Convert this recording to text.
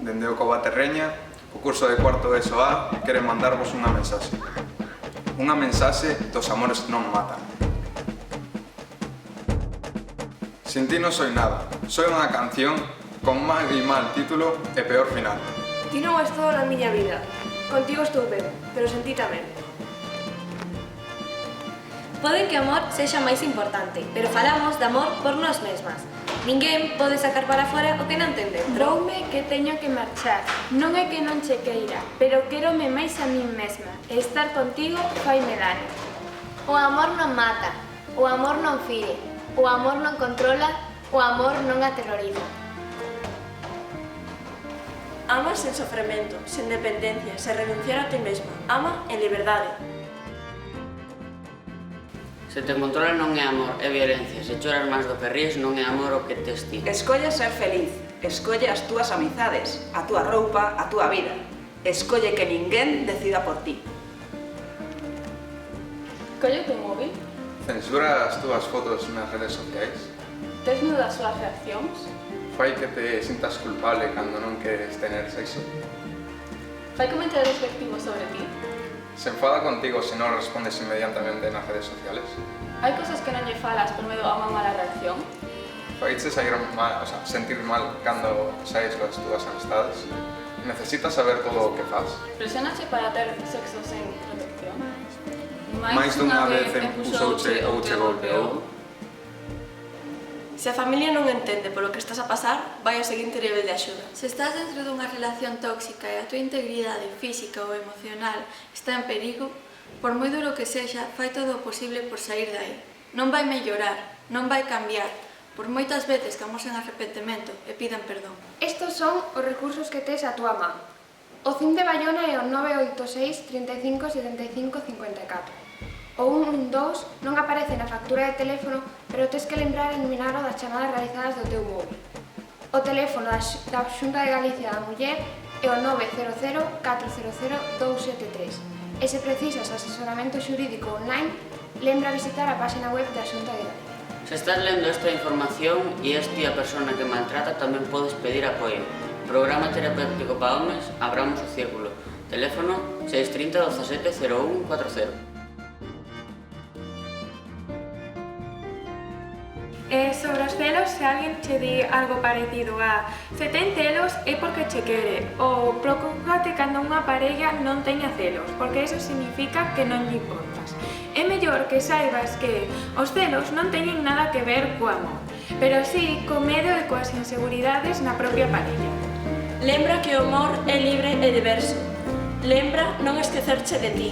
Dende o Covaterreña, o curso de cuarto de ESO A quere mandarvos unha mensaxe. Unha mensaxe dos amores que non matan. Sin ti non soy nada. Soy unha canción con mal e mal título e peor final. Ti non és todo na miña vida. Contigo estou ben, pero sen ti tamén. Pode que o amor sexa máis importante, pero falamos de amor por nós mesmas. Ninguén pode sacar para fora o que non ten dentro. Doume que teño que marchar. Non é que non che queira, pero quérome máis a min mesma. E estar contigo faime dano. O amor non mata, o amor non fire, o amor non controla, o amor non aterroriza. Ama sen sofrimento, sen dependencia, sen renunciar a ti mesma. Ama en liberdade. Se te controla non é amor, é violencia. Se choras máis do que ríes non é amor o que te estiga. Escolle ser feliz, escolle as túas amizades, a túa roupa, a túa vida. Escolle que ninguén decida por ti. Colle o teu móvil? Censura as túas fotos nas redes sociais. Tes medo das súas reaccións? Fai que te sintas culpable cando non queres tener sexo. Fai comentarios despectivos sobre ti? Se enfada contigo se non respondes inmediatamente nas redes sociales. Hai cosas que non lle falas por medo a unha mala reacción? Faiche sentir mal cando saes coas túas amistades. Necesitas saber todo o que faz. Presionache para ter sexo sen protección? Mais dunha vez empusouche ou che golpeou. Se a familia non entende polo que estás a pasar, vai ao seguinte nivel de axuda. Se estás dentro dunha relación tóxica e a tua integridade física ou emocional está en perigo, por moi duro que sexa, fai todo o posible por sair de aí. Non vai mellorar, non vai cambiar, por moitas veces que amosen arrepentimento e pidan perdón. Estos son os recursos que tes a túa man. O CIM de Baiona é o 986 35 75 54. O 112 non aparece na factura de teléfono, pero tes que lembrar e eliminalo das chamadas realizadas do teu móvil. O teléfono da Xunta de Galicia da Muller é o 900 400 273. E se precisas asesoramento xurídico online, lembra visitar a página web da Xunta de Galicia. Se estás lendo esta información e és ti a persona que maltrata, tamén podes pedir apoio. Programa terapéutico para homes, abramos o círculo. Teléfono 630 17 01 40. Sobre os celos, se alguén che di algo parecido a se ten celos é porque che quere, ou preocúpate cando unha parella non teña celos, porque iso significa que non lle importas. É mellor que saibas que os celos non teñen nada que ver co amor, pero sí co medo e coas inseguridades na propia parella. Lembra que o amor é libre e diverso. Lembra non esquecerche de ti.